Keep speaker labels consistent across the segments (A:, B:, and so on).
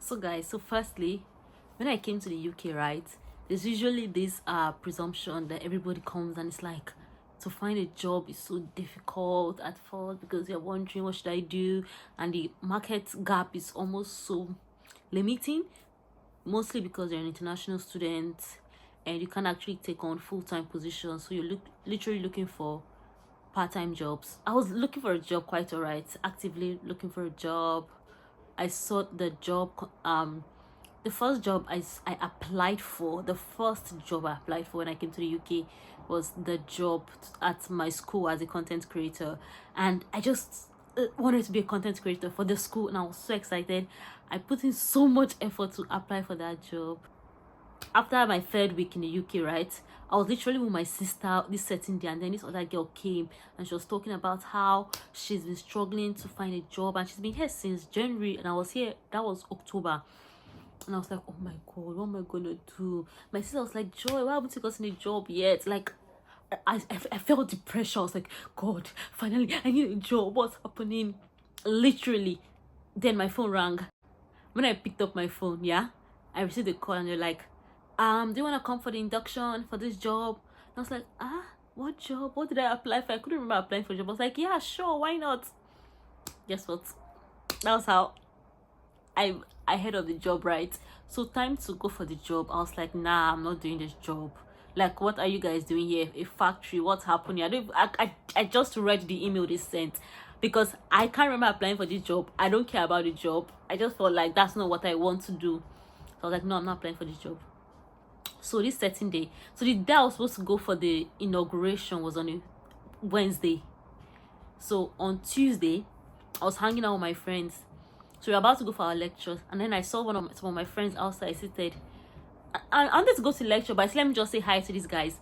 A: So guys, so firstly, when I came to the UK, right, there's usually this presumption that everybody comes and it's like, to find a job is so difficult at first because you're wondering what should I do, and the market gap is almost so limiting, mostly because you're an international student and you can't actually take on full-time positions, so you're literally looking for part-time jobs. I was looking for a job quite alright, actively looking for a job. I sought the job, the first job I applied for, the first job I applied for when I came to the UK was the job at my school as a content creator. And I just wanted to be a content creator for the school, and I was so excited. I put in so much effort to apply for that job. After my third week in the UK, right, I was literally with my sister this certain day, and then this other girl came and she was talking about how she's been struggling to find a job, and she's been here since January, and I was here, that was October. And I was like, oh my god, what am I gonna do? My sister was like, Joy, why haven't you gotten a job yet? Like, I felt the pressure. I was like, God, finally I need a job, what's happening? Literally, then my phone rang. When I picked up my phone, yeah, I received a call and they're like, do you want to come for the induction for this job? And I was like, what job? What did I apply for? I couldn't remember applying for a job. I was like, yeah, sure, why not? Guess what? That was how I heard of the job, right? So time to go for the job. I was like, nah, I'm not doing this job. Like, what are you guys doing here? A factory? What's happening? I just read the email they sent because I can't remember applying for this job. I don't care about the job. I just felt like that's not what I want to do. So I was like, no, I'm not applying for this job. So this certain day, so the day I was supposed to go for the inauguration was on a Wednesday. So on Tuesday, I was hanging out with my friends. So we were about to go for our lectures, and then I saw some of my friends outside seated. I wanted to go to lecture, but I said, let me just say hi to these guys.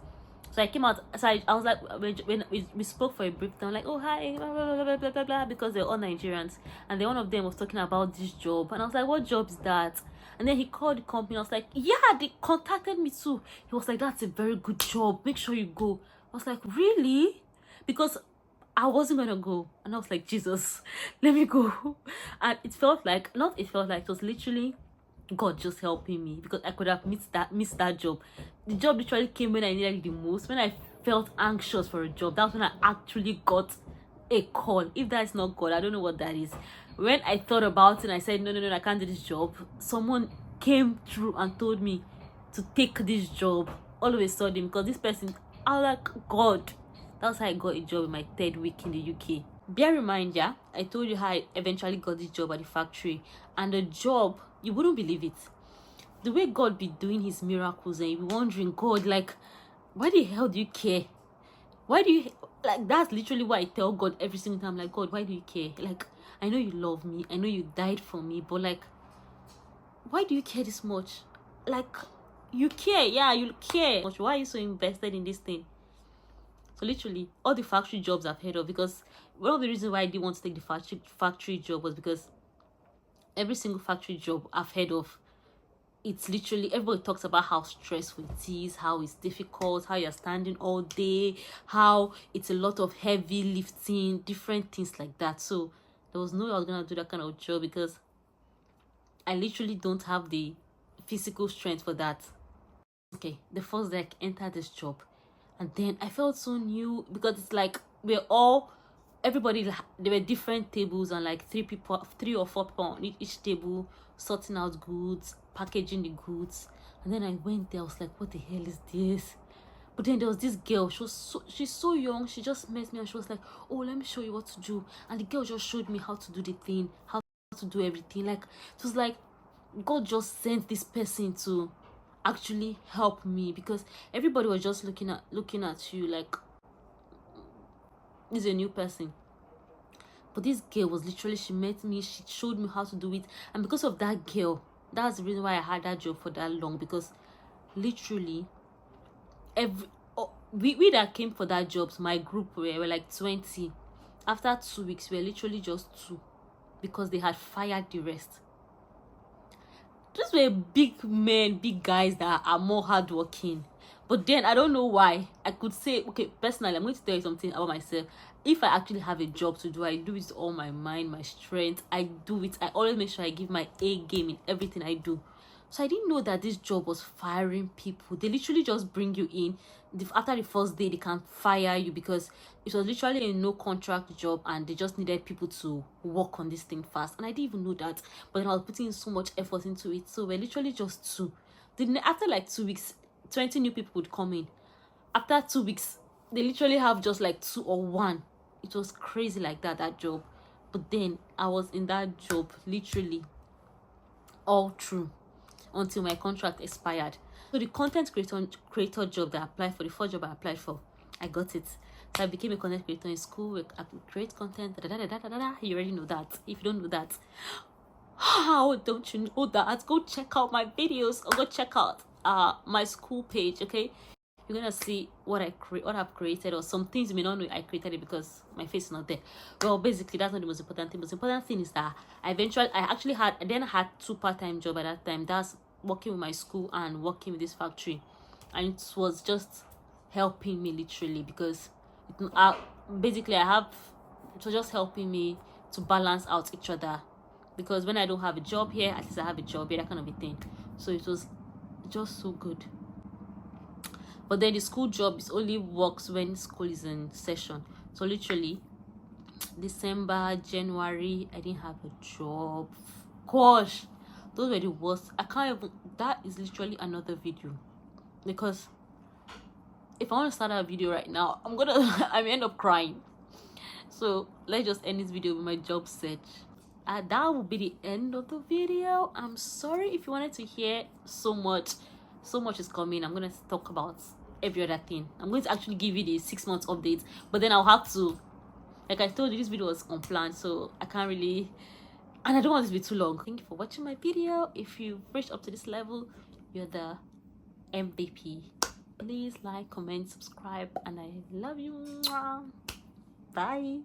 A: So I came out. So I was like, when we spoke for a brief time, like, oh hi, blah blah blah blah blah blah, because they're all Nigerians, and then one of them was talking about this job, and I was like, what job is that? And then he called the company. I was like, yeah, they contacted me too. He was like, that's a very good job, make sure you go. I was like, really? Because I wasn't gonna go, and I was like, Jesus, let me go. And it felt like, not it felt like, it was literally God just helping me, because I could have missed that job. The job literally came when I needed it the most. When I felt anxious for a job, that's when I actually got a call. If that's not God, I don't know what that is. When I thought about it and I said, no, I can't do this job, someone came through and told me to take this job all of a sudden, because this person, I was like, God. That's how I got a job in my third week in the UK. Bear in mind, yeah, I told you how I eventually got this job at the factory. And the job, you wouldn't believe it. The way God be doing his miracles, and you be wondering, God, like, why the hell do you care? Why do you, like, that's literally why I tell God every single time, like, God, why do you care? Like, I know you love me, I know you died for me, but like, why do you care this much? Like, you care, yeah, you care. Why are you so invested in this thing? So literally, all the factory jobs I've heard of, because one of the reasons why I didn't want to take the factory job was because every single factory job I've heard of, it's literally, everybody talks about how stressful it is, how it's difficult, how you're standing all day, how it's a lot of heavy lifting, different things like that. So there was no way I was gonna do that kind of job, because I literally don't have the physical strength for that. Okay, the first day I entered this job, and then I felt so new, because it's like everybody, there were different tables, and like 3 or 4 people on each table, sorting out goods, packaging the goods. And then I went there, I was like, what the hell is this? But then there was this girl, she's so young, she just met me and she was like, oh, let me show you what to do. And the girl just showed me how to do the thing, how to do everything. Like, it was like God just sent this person to actually help me, because everybody was just looking at you like, this is a new person. But this girl was literally, she met me, she showed me how to do it. And because of that girl, that's the reason why I had that job for that long, because literally we that came for that job, my group, were like 20. After 2 weeks, we were literally just 2, because they had fired the rest. These were big men, big guys that are more hardworking. But then I don't know why. I could say, okay, personally, I'm going to tell you something about myself. If I actually have a job to do, I do it with all my mind, my strength. I do it. I always make sure I give my A game in everything I do. So I didn't know that this job was firing people. They literally just bring you in. After the first day, they can fire you because it was literally a no contract job and they just needed people to work on this thing fast. And I didn't even know that. But then I was putting in so much effort into it. So we're literally just two. Then after like 2 weeks, 20 new people would come in. After 2 weeks, they literally have just like 2 or 1. It was crazy like that job. But then I was in that job literally all through until my contract expired. So the content creator job that I applied for, the first job I applied for, I got it. So I became a content creator in school. I could create content. You already know that. If you don't know that, how don't you know that? Go check out my videos or go check out my school page. Okay, you're gonna see what I've created, or some things you may not know I created it because my face is not there. Well, basically that's not the most important thing. The most important thing is that I had 2 part-time jobs at that time. That's working with my school and working with this factory, and it was just helping me literally because basically it was just helping me to balance out each other, because when I don't have a job here, at least I have a job here, that kind of a thing. So it was just so good. But then the school job is only works when school is in session. So literally December, January, I didn't have a job. Gosh, those were the worst. I can't even, that is literally another video, because if I want to start a video right now, I may end up crying. So let's just end this video with my job search. That will be the end of the video. I'm sorry if you wanted to hear so much is coming. I'm going to talk about every other thing. I'm going to actually give you the 6 months update, but then I'll have to, like I told you, this video was unplanned, so I can't really, and I don't want this to be too long. Thank you for watching my video. If you've reached up to this level, you're the MVP. Please like, comment, subscribe, and I love you. Bye.